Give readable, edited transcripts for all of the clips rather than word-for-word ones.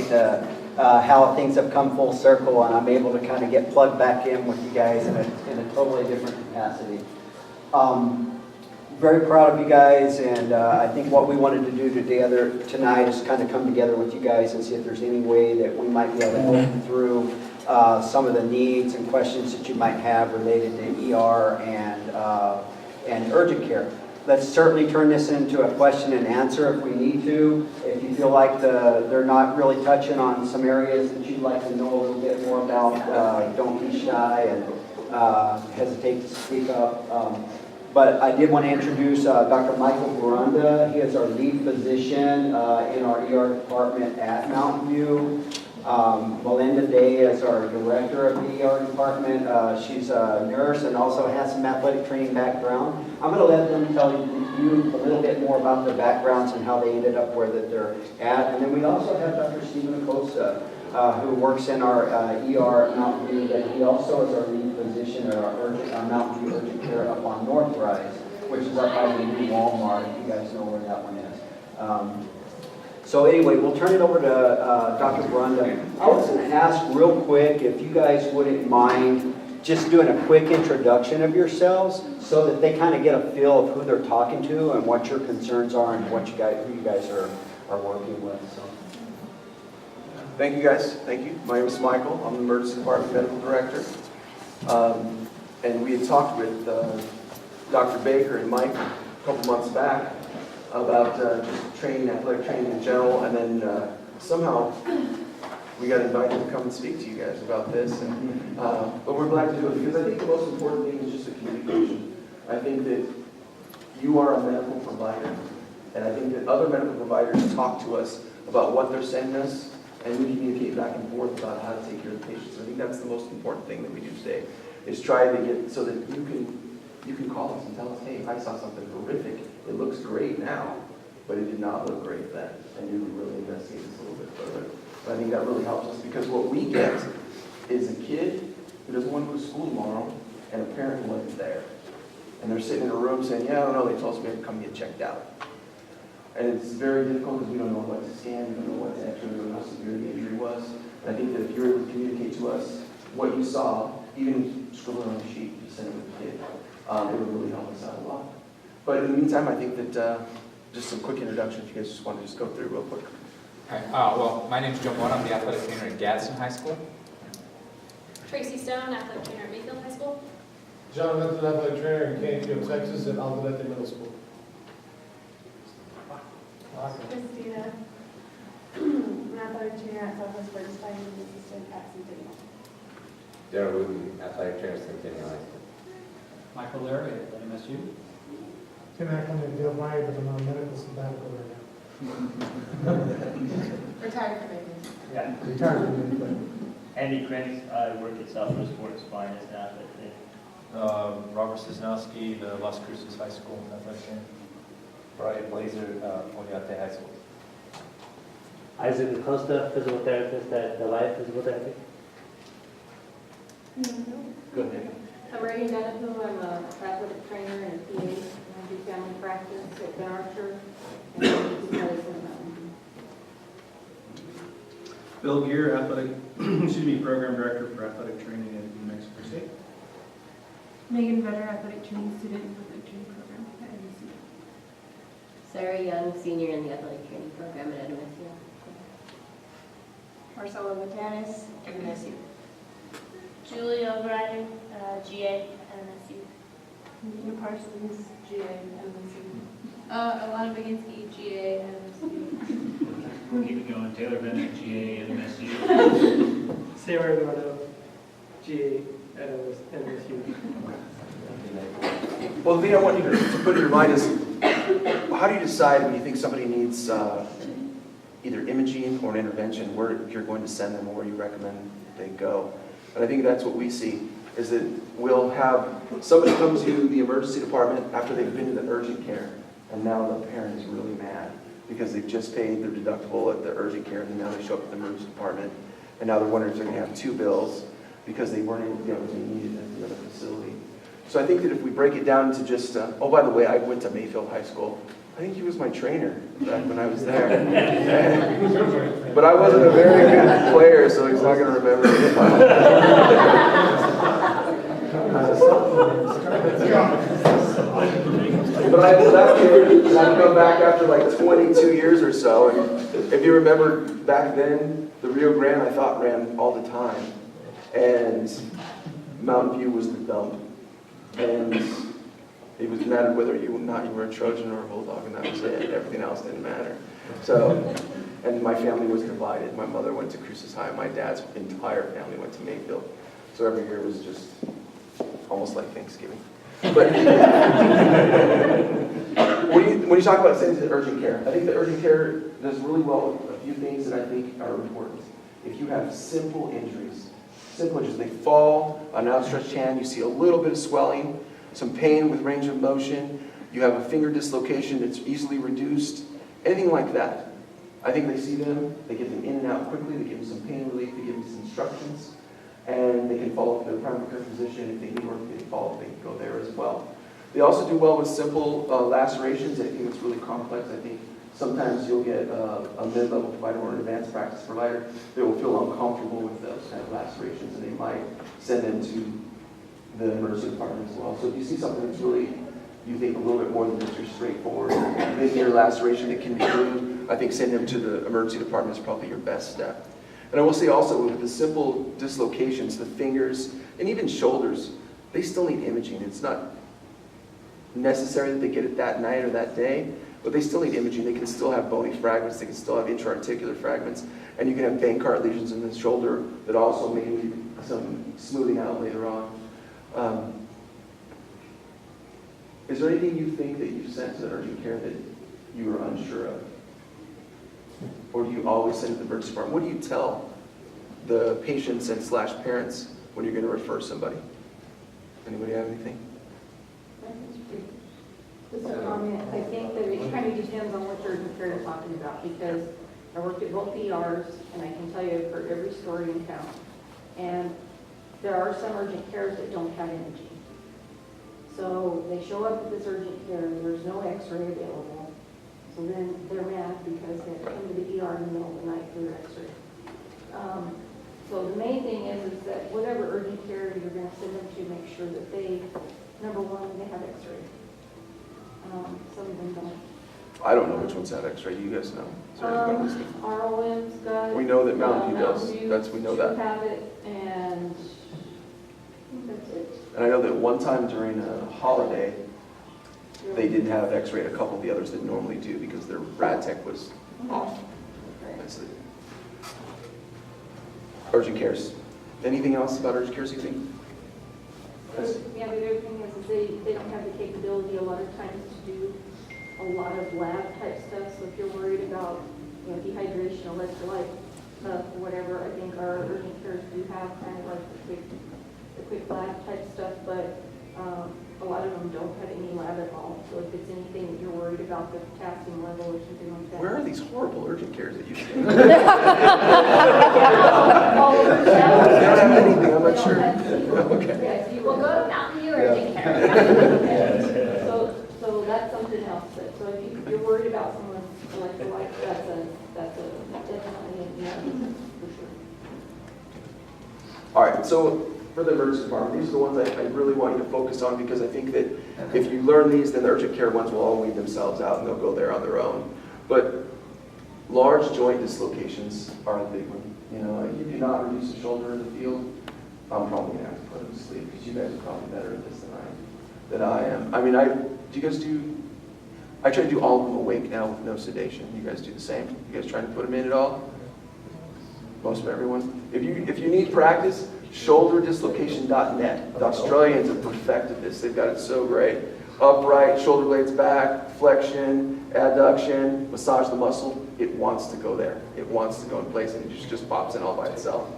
how things have come full circle, and I'm able to kind of get plugged back in with you guys in a totally different capacity. Very proud of you guys, and I think what we wanted to do together tonight is kind of come together with you guys and see if there's any way that we might be able to help you through some of the needs and questions that you might have related to ER and urgent care. Let's certainly turn this into a question and answer if we need to. If you feel like they're not really touching on some areas that you'd like to know a little bit more about, don't be shy and hesitate to speak up. But I did want to introduce Dr. Michael Borunda. He is our lead physician in our ER department at Mountain View. Melinda Day is our director of the ER department. She's a nurse and also has some athletic training background. I'm going to let them tell you a little bit more about their backgrounds and how they ended up where that they're at. And then we also have Dr. Stephen Acosta, who works in our ER at Mountain View, and he also is our lead physician at our Mountain View Urgent Care up on North Rise, which is up by the new Walmart, if you guys know where that one is. So anyway, we'll turn it over to Dr. Borunda. I was going to ask real quick if you guys wouldn't mind just doing a quick introduction of yourselves so that they kind of get a feel of who they're talking to and what your concerns are and what who you guys are working with. So. Thank you, guys. Thank you. My name is Michael. I'm the Emergency Department Medical Director. And we had talked with Dr. Baker and Mike a couple months back about just training, athletic training in general, and then somehow we got invited to come and speak to you guys about this. And, but we're glad to do it because I think the most important thing is just the communication. I think that you are a medical provider, and I think that other medical providers talk to us about what they're sending us, and we communicate back and forth about how to take care of the patients. I think that's the most important thing that we do today, is try to get so that you can call us and tell us, hey, I saw something horrific. It looks great now, but it did not look great then. And you can really investigate this a little bit further. But I think that really helps us because what we get is a kid who doesn't want to go to school tomorrow and a parent who wasn't there. And they're sitting in a room saying, yeah, I don't know, they told us we had to come get checked out. And it's very difficult because we don't know what to scan, we don't know what to X-ray, we don't know how severe the injury was. And I think that if you're able to communicate to us what you saw, even scribble it on a sheet, you send it with the kid, it would really help us out a lot. But in the meantime, I think that just some quick introduction, if you guys just want to just go through real quick. Hi. Well, my name is Joe Moore. I'm the athletic trainer at Gadsden High School. Tracy Stone, athletic trainer at Mayfield High School. John Benton, athletic trainer in Canfield, Texas at Alderete Middle School. Christina, I'm an athletic trainer at Southwest Bernstein and assistant at Centennial. Darren Wooten, athletic trainer at Centennial High School. Michael Larry at MSU. Tim Acklin at Dale Meyer, but I'm on medical sabbatical right now. Retired from Mayfield. Yeah. Retired from Mayfield. Andy Krennic, I work at Southwest Sports Spine as an athletic trainer. Robert Cisnowski, the Las Cruces High School athletic trainer. Brian Blazer, Oriente High School. Isaac Acosta, physical therapist at Life Physical Therapy. Go ahead. I'm Reagan Dennefu. I'm an athletic trainer and PA. I do family practice at Ben Archer and I do medicine at Mountain View. Bill Gear, athletic, program director for athletic training at New Mexico State. Megan Vetter, athletic training student with the training program at MSU. Sarah Young, senior in the athletic training program at MSU. Marcella Latanis, MSU. Julie O'Brien, GA, MSU. Nina Parsons, GA, MSU. Alana Baginski, GA, MSU. We'll keep it going. Taylor Bennett, GA at MSU. Sarah Eduardo, GA at MSU. Well, the thing I want you to put in your mind is, how do you decide when you think somebody needs either imaging or an intervention, where you're going to send them or where you recommend they go? And I think that's what we see, is that we'll have somebody come to the emergency department after they've been to the urgent care, and now the parent is really mad because they've just paid their deductible at the urgent care, and now they show up at the emergency department, and now they're wondering if they're going to have two bills because they weren't able to get what they needed at the other facility. So I think that if we break it down to just, oh, by the way, I went to Mayfield High School. I think he was my trainer back when I was there. But I wasn't a very good player, so he's not going to remember me. But I left here and I come back after like 22 years or so. And if you remember back then, the Rio Grande I thought ran all the time. And Mountain View was the dump. And it was mattered whether you were a Trojan or a Bulldog, and that was it. Everything else didn't matter. So, and my family was divided. My mother went to Cruces High. My dad's entire family went to Mayfield. So every year was just almost like Thanksgiving. But when you talk about sending to urgent care, I think the urgent care does really well with a few things that I think are important. If you have simple injuries, they fall, an outstretched hand, you see a little bit of swelling, some pain with range of motion, you have a finger dislocation that's easily reduced, anything like that. I think they see them, they get them in and out quickly, they give them some pain relief, they give them some instructions, and they can follow up with their primary care physician. If they need orthopedic follow-up, they can go there as well. They also do well with simple lacerations. Anything that's really complex, I think sometimes you'll get a mid-level provider or an advanced practice provider that will feel uncomfortable with those kind of lacerations, and they might send them to the emergency department as well. So if you see something that's really, you think a little bit more than just your straightforward linear laceration that can be moved, I think sending them to the emergency department is probably your best step. And I will say also, with the simple dislocations, the fingers, and even shoulders, they still need imaging. It's not necessary that they get it that night or that day, but they still need imaging. They can still have bony fragments, they can still have intra-articular fragments, and you can have Bankart lesions in the shoulder that also may need some smoothing out later on. Is there anything you think that you've sent to the urgent care that you were unsure of? Or do you always send to the emergency department? What do you tell the patients and / parents when you're going to refer somebody? Anybody have anything? Just a comment, I think that it kind of depends on what urgent care you're talking about, because I worked at both ERs, and I can tell you I've heard every story in town. And there are some urgent cares that don't have imaging. So they show up at this urgent care, and there's no x-ray available. So then they're mad because they come to the ER in the middle of the night for their x-ray. So the main thing is that whatever urgent care you're going to send them to, make sure that they, number one, they have x-ray. Some of them don't. I don't know which ones have x-ray. You guys know. ROM's got it. We know that Mountain View does. We know that. Have it, and that's it. And I know that one time during a holiday, they didn't have x-ray, and a couple of the others that normally do because their rad tech was off. That's it. Urgent cares. Anything else about urgent cares you think? Yeah, the other thing is they don't have the capability a lot of times to do a lot of lab type stuff. So if you're worried about, dehydration, electrolyte stuff, or whatever, I think our urgent cares do have kind of like the quick lab type stuff, but a lot of them don't have any lab at all. So if it's anything that you're worried about, the potassium level or something like that. Where are these horrible urgent cares that you see? All over town. They don't have anything, I'm not sure. Okay. Yes, you We'll will go to Mountain View urgent care. So that's something else. So if you're worried about someone's electrolytes, that's definitely a no for sure. All right, so for the emergency department, these are the ones I really want you to focus on, because I think that if you learn these, then the urgent care ones will all weed themselves out and they'll go there on their own. But large joint dislocations are the big one. You do not reduce the shoulder in the field, I'm probably going to have to put them to sleep, because you guys are probably better at this than I am. I mean, I try to do all of them awake now with no sedation. You guys do the same? You guys trying to put them in at all? Most of everyone? If you need practice, shoulderdislocation.net. The Australians have perfected this. They've got it so great. Upright, shoulder blades back, flexion, adduction, massage the muscle. It wants to go there. It wants to go in place, and it just pops in all by itself.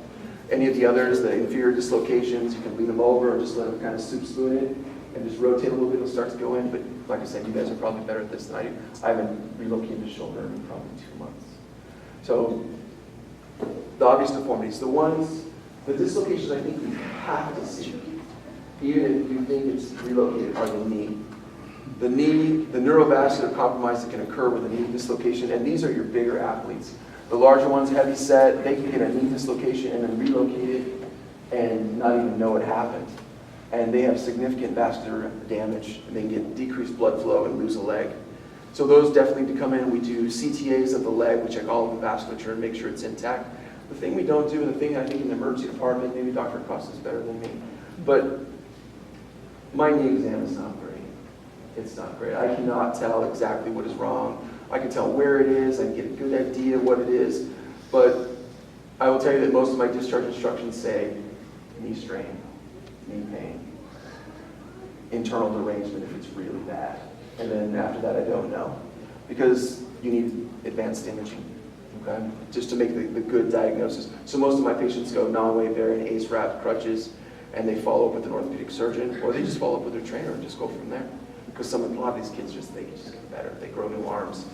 Any of the others, the inferior dislocations, you can lean them over and just let them kind of soup spoon it and just rotate a little bit, it'll start to go in. But like I said, you guys are probably better at this than I do. I haven't relocated the shoulder in probably 2 months. So the obvious deformities, the dislocations I think you have to see, even if you think it's relocated, are the knee. The knee, the neurovascular compromise that can occur with a knee dislocation, and these are your bigger athletes. The larger ones, heavy set, they can get a knee dislocation and then relocate it and not even know it happened. And they have significant vascular damage, and they can get decreased blood flow and lose a leg. So those definitely need to come in. We do CTAs of the leg, we check all of the vasculature and make sure it's intact. The thing we don't do, and the thing I think in the emergency department, maybe Dr. Costa is better than me, but my knee exam is not great. It's not great. I cannot tell exactly what is wrong. I can tell where it is, I can get a good idea what it is, but I will tell you that most of my discharge instructions say knee strain, knee pain, internal derangement if it's really bad. And then after that, I don't know, because you need advanced imaging, okay, just to make the good diagnosis. So most of my patients go non-weight bearing, ACE wrap, crutches, and they follow up with an orthopedic surgeon, or they just follow up with their trainer and just go from there. Because a lot of these kids they just get better. They grow new arms.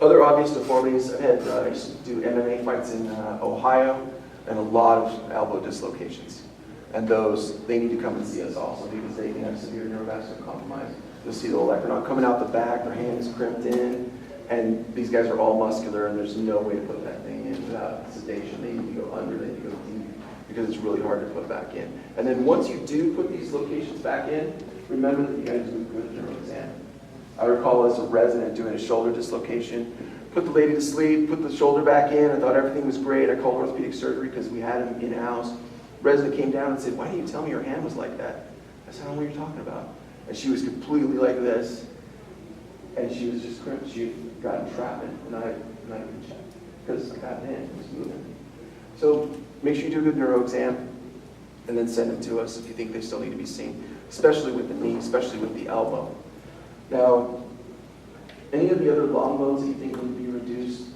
Other obvious deformities, I used to do MMA fights in Ohio, and a lot of elbow dislocations. And those, they need to come and see us also because they can have severe neurovascular compromise. You'll see the olecranon coming out the back, their hand is crimped in, and these guys are all muscular, and there's no way to put that thing in without sedation. They need to go under, they need to go deep, because it's really hard to put back in. And then once you do put these locations back in, remember that you got to do a good general exam. I recall as a resident doing a shoulder dislocation, put the lady to sleep, put the shoulder back in, I thought everything was great. I called orthopedic surgery because we had him in-house. Resident came down and said, "Why didn't you tell me your hand was like that?" I said, "I don't know what you're talking about." And she was completely like this, and she was just crimped. She got entrapment, and I didn't check because that hand was moving. So make sure you do a good neuro exam, and then send them to us if you think they still need to be seen, especially with the knee, especially with the elbow. Now, any of the other long bones that you think need to be reduced,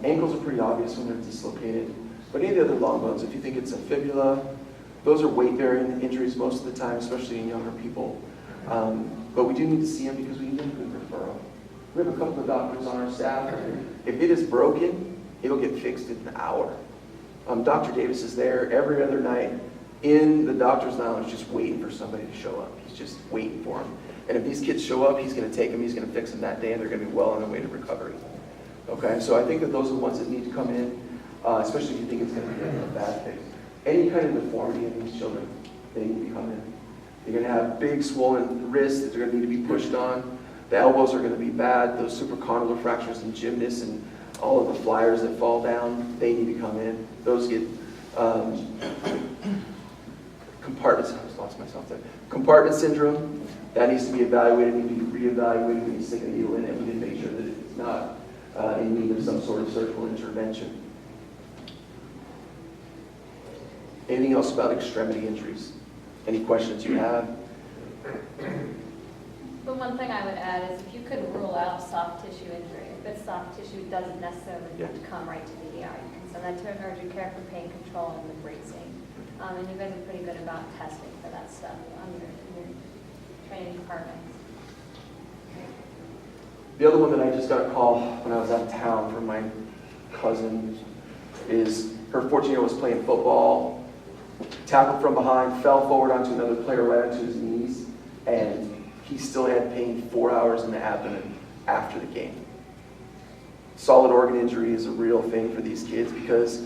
ankles are pretty obvious when they're dislocated, but any of the other long bones, if you think it's a fibula, those are weight-bearing injuries most of the time, especially in younger people. But we do need to see them because we need a good referral. We have a couple of doctors on our staff. If it is broken, it'll get fixed in an hour. Dr. Davis is there every other night in the doctor's lounge just waiting for somebody to show up. He's just waiting for them. And if these kids show up, he's going to take them, he's going to fix them that day, and they're going to be well on their way to recovery. Okay, so I think that those are the ones that need to come in, especially if you think it's going to be a bad fix. Any kind of deformity in these children, they need to come in. You're going to have big swollen wrists that are going to need to be pushed on. The elbows are going to be bad. Those supracondylar fractures in gymnasts and all of the flyers that fall down, they need to come in. Those get compartment syndrome. That needs to be evaluated, need to be reevaluated. We need to stick a needle in it. We need to make sure that it's not in need of some sort of surgical intervention. Anything else about extremity injuries? Any questions you have? But one thing I would add is if you could rule out soft tissue injury, if it's soft tissue, it doesn't necessarily need to come right to the ER. You can send that to emergency care for pain control and the bracing. And you guys are pretty good about testing for that stuff on your training departments. The other one that I just got a call when I was out of town from my cousin is her 14-year-old was playing football, tackled from behind, fell forward onto another player right onto his knees, and he still had pain 4 hours in the abdomen after the game. Solid organ injury is a real thing for these kids because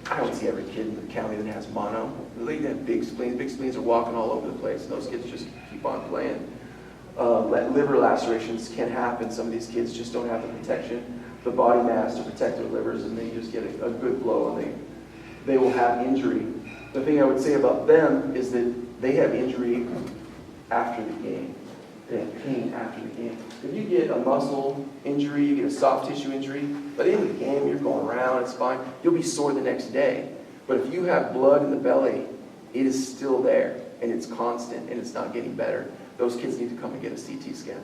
I don't see every kid in the county that has mono. They have big spleens. Big spleens are walking all over the place, and those kids just keep on playing. Liver lacerations can happen. Some of these kids just don't have the protection, the body mass to protect their livers, and they just get a good blow, and they will have injury. The thing I would say about them is that they have injury after the game. They have pain after the game. If you get a muscle injury, you get a soft tissue injury, by the end of the game, you're going around, it's fine. You'll be sore the next day. But if you have blood in the belly, it is still there, and it's constant, and it's not getting better. Those kids need to come and get a CT scan.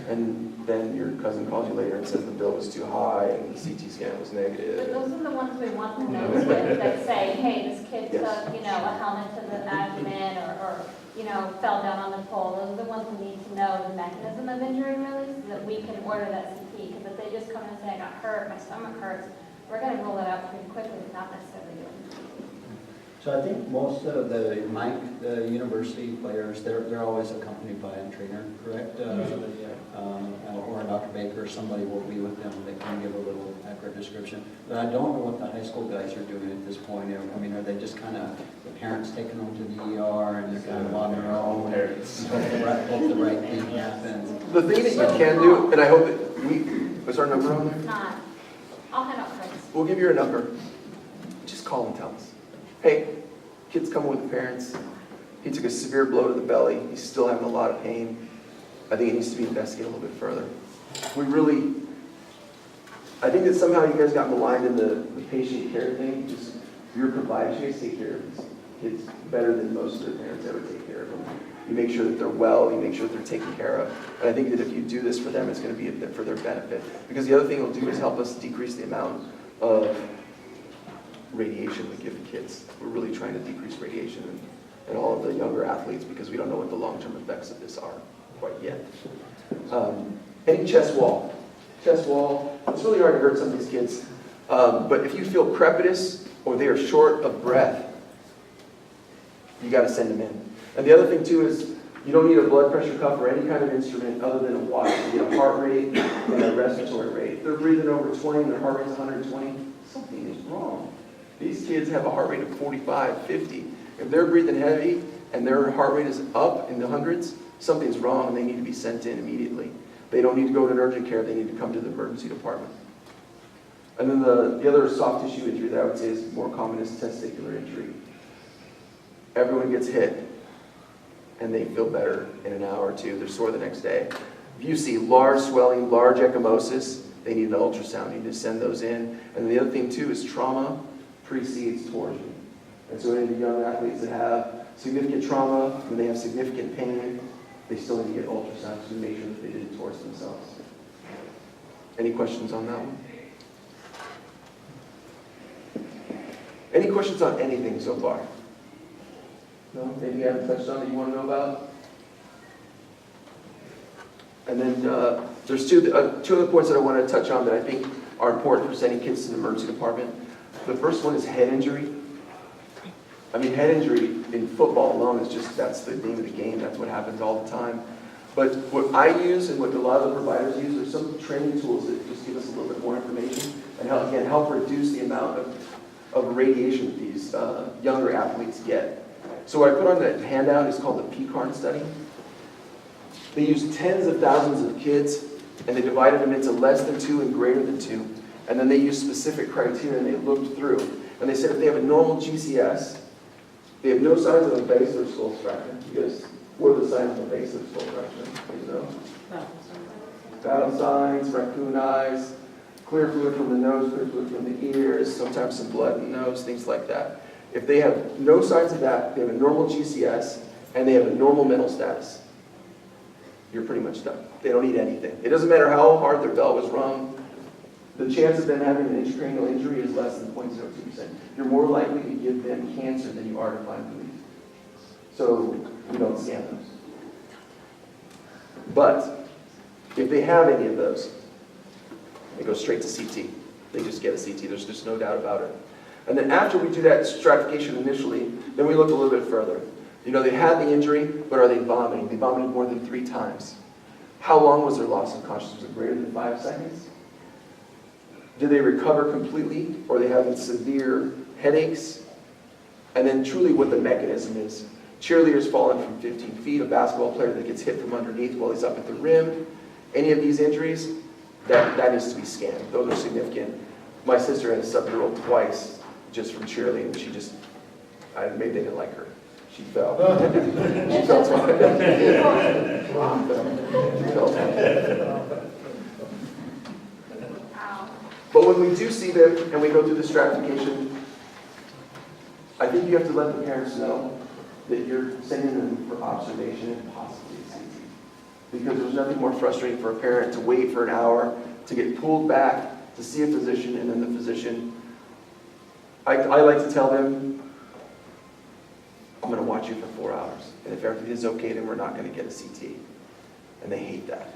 And then your cousin calls you later and says the bill was too high and the CT scan was negative. But those are the ones we want the notes with that say, hey, this kid took, a helmet to the abdomen or fell down on the pole. Those are the ones we need to know the mechanism of injury really so that we can order that CT. Because if they just come in and say, I got hurt, my stomach hurts, we're going to rule it out pretty quickly, not necessarily doing CT. So I think most of the university players, they're always accompanied by a trainer, correct? Or Dr. Baker, or somebody will be with them that can give a little accurate description. But I don't know what the high school guys are doing at this point. I mean, are they just kind of, the parents taking them to the ER and they're kind of on their own? Hope the right thing happens. The thing that you can do, and I hope that was our number on there? Not. I'll hand out cards. We'll give you a number. Just call and tell us. Hey, kid's coming with the parents. He took a severe blow to the belly. He's still having a lot of pain. I think it needs to be investigated a little bit further. I think that somehow you guys got maligned in the patient care thing. Just, you're providers, you guys take care of these kids better than most of their parents ever take care of them. You make sure that they're well, you make sure that they're taken care of. And I think that if you do this for them, it's going to be for their benefit. Because the other thing it'll do is help us decrease the amount of radiation we give the kids. We're really trying to decrease radiation in all of the younger athletes because we don't know what the long-term effects of this are quite yet. Any chest wall. Chest wall, it's really hard to hurt some of these kids. But if you feel crepitus or they are short of breath, you got to send them in. And the other thing too is you don't need a blood pressure cuff or any kind of instrument other than a watch. You get a heart rate and a respiratory rate. If they're breathing over 20 and their heart rate's 120, something is wrong. These kids have a heart rate of 45, 50. If they're breathing heavy and their heart rate is up in the hundreds, something's wrong and they need to be sent in immediately. They don't need to go to an urgent care, they need to come to the emergency department. And then the other soft tissue injury that I would say is more common is testicular injury. Everyone gets hit and they feel better in an hour or two. They're sore the next day. If you see large swelling, large ecchymosis, they need an ultrasound. You need to send those in. And the other thing too is trauma precedes torsion. And so any of the young athletes that have significant trauma, when they have significant pain, they still need to get ultrasounds to make sure that they didn't torse themselves. Any questions on that one? Any questions on anything so far? No? Maybe you haven't touched on that you want to know about? And then there's two other points that I want to touch on that I think are important for sending kids to the emergency department. The first one is head injury. I mean, head injury in football alone is just, that's the name of the game. That's what happens all the time. But what I use and what a lot of the providers use are some training tools that just give us a little bit more information and help reduce the amount of radiation that these younger athletes get. So what I put on that handout is called the PCARN study. They used tens of thousands of kids and they divided them into less than 2 and greater than 2. And then they used specific criteria and they looked through. And they said if they have a normal GCS, they have no signs of a basilar skull fracture. Because what are the signs of a basilar skull fracture? You know? Battle signs, raccoon eyes, clear fluid from the nose, clear fluid from the ears, sometimes some blood in the nose, things like that. If they have no signs of that, they have a normal GCS, and they have a normal mental status, you're pretty much done. They don't need anything. It doesn't matter how hard their bell was rung. The chance of them having an intracranial injury is less than 0.02%. You're more likely to give them cancer than you are to find relief. So we don't scan those. But if they have any of those, they go straight to CT. They just get a CT. There's just no doubt about it. And then after we do that stratification initially, then we look a little bit further. You know, they had the injury, but are they vomiting? They vomited more than 3 times. How long was their loss of consciousness? Was it greater than 5 seconds? Did they recover completely, or are they having severe headaches? And then truly what the mechanism is. Cheerleaders falling from 15 feet, a basketball player that gets hit from underneath while he's up at the rim. Any of these injuries, that needs to be scanned. Those are significant. My sister had a sub-year-old twice just from cheerleading. She just, maybe they didn't like her. She fell. She fell twice. She fell twice. But when we do see them and we go through the stratification, I think you have to let the parents know that you're sending them for observation and possibly a CT. Because there's nothing more frustrating for a parent to wait for an hour, to get pulled back, to see a physician, and then the physician, I like to tell them, I'm going to watch you for 4 hours. And if everything is okay, then we're not going to get a CT. And they hate that.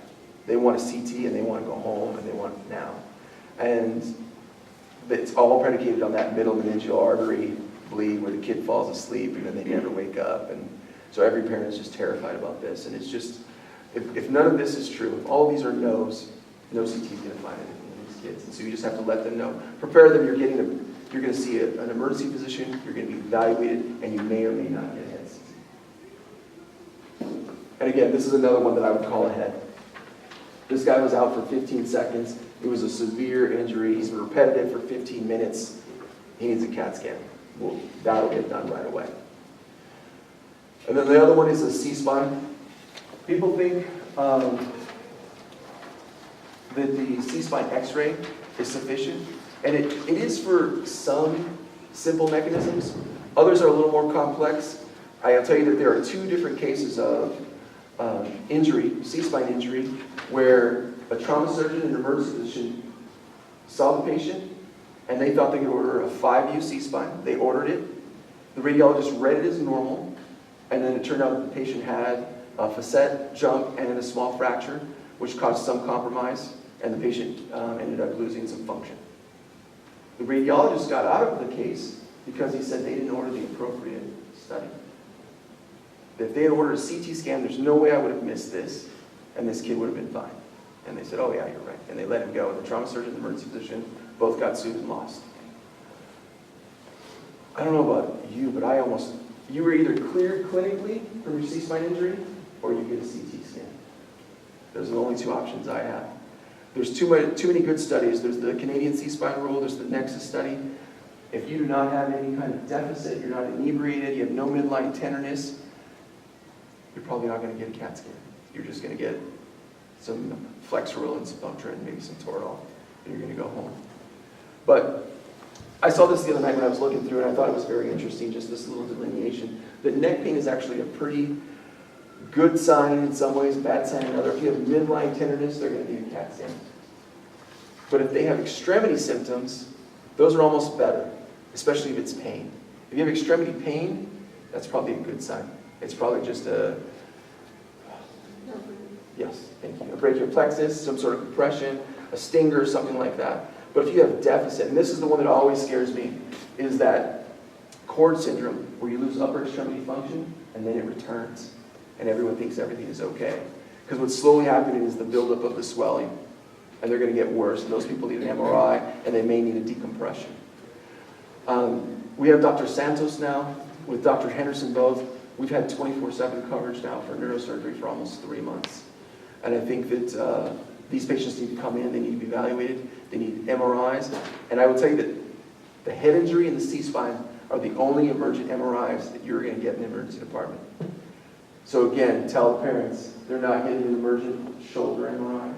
They want a CT and they want to go home and they want it now. And it's all predicated on that middle meningeal artery bleed where the kid falls asleep and then they never wake up. And so every parent is just terrified about this. And it's just, if none of this is true, if all these are no's, no CT is going to find anything in these kids. And so you just have to let them know. Prepare them, you're going to see an emergency physician, you're going to be evaluated, and you may or may not get a head CT. And again, this is another one that I would call ahead. This guy was out for 15 seconds. It was a severe injury. He's been repetitive for 15 minutes. He needs a CAT scan. Well, that'll get done right away. And then the other one is a C-spine. People think that the C-spine X-ray is sufficient, and it is for some simple mechanisms. Others are a little more complex. I'll tell you that there are 2 different cases of injury, C-spine injury, where a trauma surgeon and an emergency physician saw the patient, and they thought they could order a 5U C-spine. They ordered it. The radiologist read it as normal, and then it turned out that the patient had a facet jump and a small fracture, which caused some compromise, and the patient ended up losing some function. The radiologist got out of the case because he said they didn't order the appropriate study. If they had ordered a CT scan, there's no way I would have missed this, and this kid would have been fine. And they said, oh yeah, you're right. And they let him go. The trauma surgeon and the emergency physician both got sued and lost. I don't know about you, but you were either cleared clinically from your C-spine injury, or you get a CT scan. Those are the only 2 options I have. There's too many good studies. There's the Canadian C-spine rule, there's the Nexus study. If you do not have any kind of deficit, you're not inebriated, you have no midline tenderness, you're probably not going to get a CAT scan. You're just going to get some Flexeril and some Motrin, maybe some Toradol, and you're going to go home. But I saw this the other night when I was looking through it, and I thought it was very interesting, just this little delineation. That neck pain is actually a pretty good sign in some ways, bad sign in others. If you have midline tenderness, they're going to need a CAT scan. But if they have extremity symptoms, those are almost better, especially if it's pain. If you have extremity pain, that's probably a good sign. It's probably just a brachial plexus, some sort of compression, a stinger, something like that. But if you have deficit, and this is the one that always scares me, is that cord syndrome, where you lose upper extremity function, and then it returns, and everyone thinks everything is okay. Because what's slowly happening is the buildup of the swelling, and they're going to get worse, and those people need an MRI, and they may need a decompression. We have Dr. Santos now, with Dr. Henderson both. We've had 24/7 coverage now for neurosurgery for almost 3 months. And I think that these patients need to come in, they need to be evaluated, they need MRIs. And I would tell you that the head injury and the C-spine are the only emergent MRIs that you're going to get in the emergency department. So again, tell the parents, they're not getting an emergent shoulder MRI.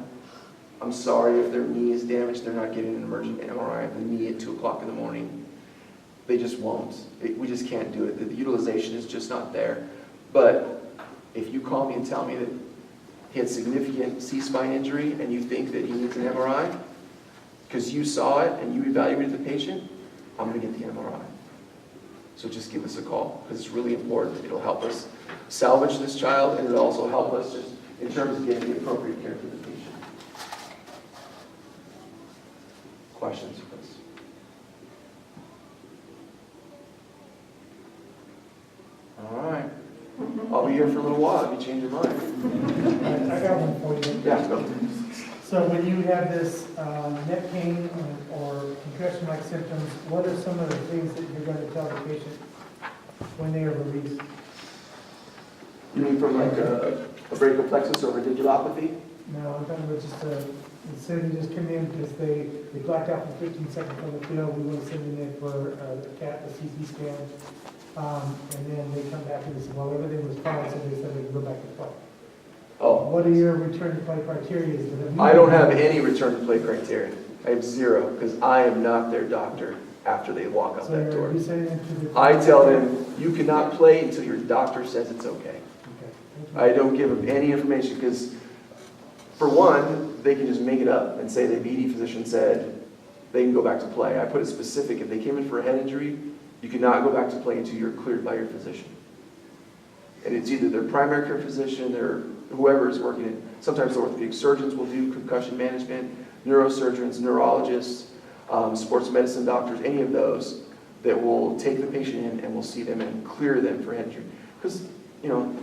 I'm sorry if their knee is damaged, they're not getting an emergent MRI of the knee at 2 o'clock in the morning. They just won't. We just can't do it. The utilization is just not there. But if you call me and tell me that he had significant C-spine injury and you think that he needs an MRI, because you saw it and you evaluated the patient, I'm going to get the MRI. So just give us a call, because it's really important. It'll help us salvage this child, and it'll also help us just in terms of getting the appropriate care for the patient. Questions, please? All right. I'll be here for a little while if you change your mind. I got one for you. Yeah, go. So when you have this neck pain or concussion-like symptoms, what are some of the things that you're going to tell the patient when they are released? You mean from like a brachial plexus or radiculopathy? No, I'm talking about just instead of just come in because they blacked out for 15 seconds on the field, we want to send them in for a CT scan, and then they come back and they say, well, everything was fine, so they said they can go back to play. Oh. What are your return to play criteria? I don't have any return to play criteria. I have 0, because I am not their doctor after they walk out that door. I tell them, you cannot play until your doctor says it's okay. I don't give them any information, because for one, they can just make it up and say the BD physician said they can go back to play. I put it specific. If they came in for a head injury, you cannot go back to play until you're cleared by your physician. And it's either their primary care physician or whoever is working it. Sometimes the orthopedic surgeons will do concussion management, neurosurgeons, neurologists, sports medicine doctors, any of those. that will take the patient in and will see them and clear them for injury. Because, you know,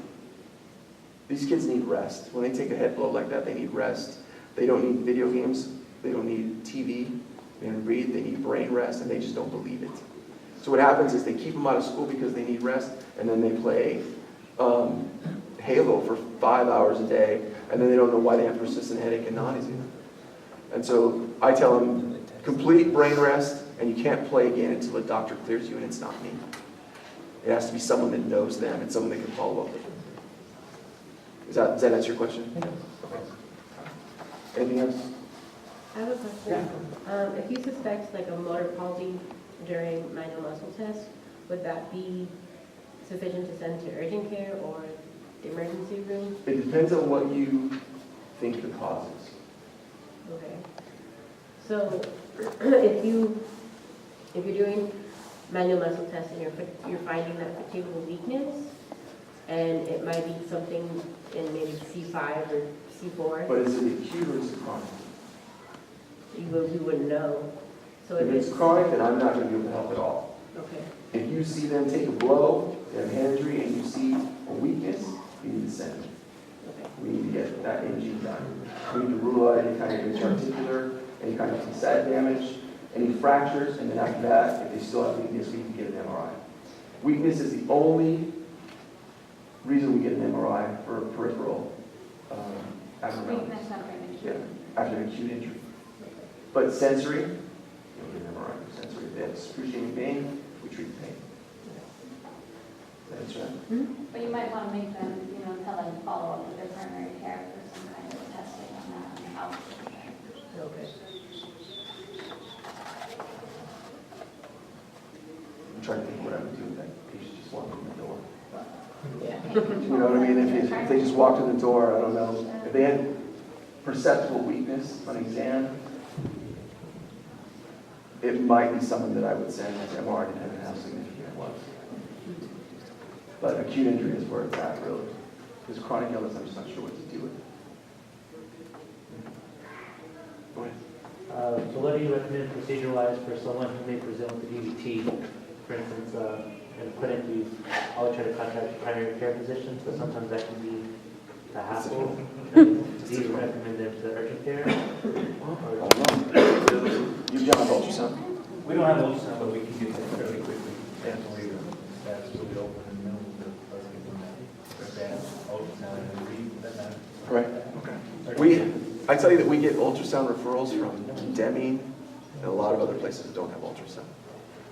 these kids need rest. When they take a head blow like that, they need rest. They don't need video games. They don't need TV. They don't read. They need brain rest, and they just don't believe it. So what happens is they keep them out of school because they need rest, and then they play Halo for 5 hours a day, and then they don't know why they have persistent headache and nausea. And so I tell them, complete brain rest, and you can't play again until the doctor clears you, and it's not me. It has to be someone that knows them and someone that can follow up with them. Does that answer your question? Okay. Anything else? I have a question. If you suspect like a motor palsy during manual muscle test, would that be sufficient to send to urgent care or the emergency room? It depends on what you think the cause is. Okay. So if you're doing manual muscle tests and you're finding that particular weakness, and it might be something in maybe C5 or C4. But is it acute or is it chronic? We wouldn't know. So If it's chronic, then I'm not going to be able to help at all. Okay. If you see them take a blow, they have hand injury, and you see a weakness, you need to send them. Okay. We need to get that imaging done. We need to rule out any kind of intraarticular, any kind of facet damage, any fractures, and then after that, if they still have weakness, we can get an MRI. Weakness is the only reason we get an MRI for peripheral abnormalities. Weakness after an injury. Yeah, after an acute injury. But sensory, you don't get an MRI for sensory. If they have excruciating pain, we treat the pain. That's right. But you might want to make them, tell them to follow up with their primary care for some kind of testing on that and how. Okay. I'm trying to think what I would do with that patient just walking in the door. Yeah. You know what I mean? If they just walked in the door, I don't know. If they had perceptible weakness on exam, it might be someone that I would send to MRI depending on how significant it was. But acute injury is where it's at, really. Because chronic illness, I'm just not sure what to do with it. Go ahead. So what do you recommend procedure-wise for someone who may present with a DVT, for instance, and put into, I would try to contact primary care physicians, but sometimes that can be a hassle. Do you recommend them to urgent care? You don't have ultrasound? We don't have ultrasound, but we can get that fairly quickly. Definitely, that's really open in the middle of us getting that. Ultrasound and then read that. Right, okay. I tell you that we get ultrasound referrals from Deming and a lot of other places that don't have ultrasound.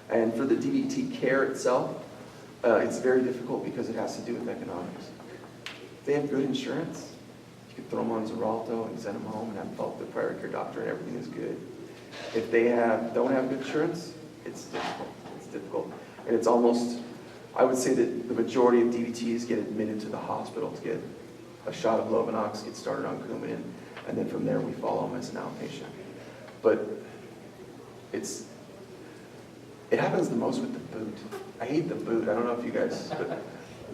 And for the DVT care itself, it's very difficult because it has to do with economics. If they have good insurance, you can throw them on Xarelto and send them home and have them follow the primary care doctor and everything is good. If they don't have good insurance, it's difficult. It's difficult. And it's almost, I would say that the majority of DVTs get admitted to the hospital to get a shot of Lovenox, get started on Coumadin, and then from there we follow them as an outpatient. But it happens the most with the boot. I hate the boot. I don't know if you guys, but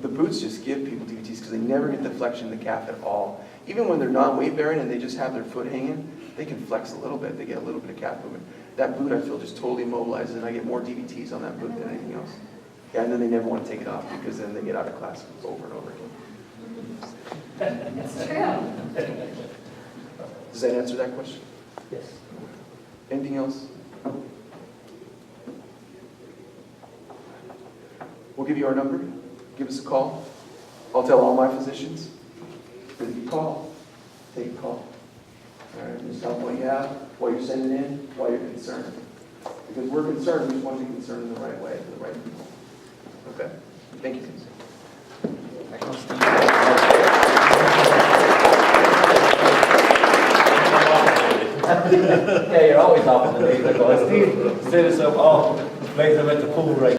the boots just give people DVTs because they never get the flexion of the calf at all. Even when they're non-weight bearing and they just have their foot hanging, they can flex a little bit. They get a little bit of calf movement. That boot I feel just totally immobilizes, and I get more DVTs on that boot than anything else. Yeah, and then they never want to take it off because then they get out of class over and over again. It's true. Does that answer that question? Yes. Anything else? We'll give you our number. Give us a call. I'll tell all my physicians. If you call, take a call. All right, just tell them what you have, what you're sending in, why you're concerned. Because we're concerned, we just want to be concerned in the right way for the right people. Okay? Thank you. Yeah, you're always off in the day, like, Steve, set us up all, make them at the pool right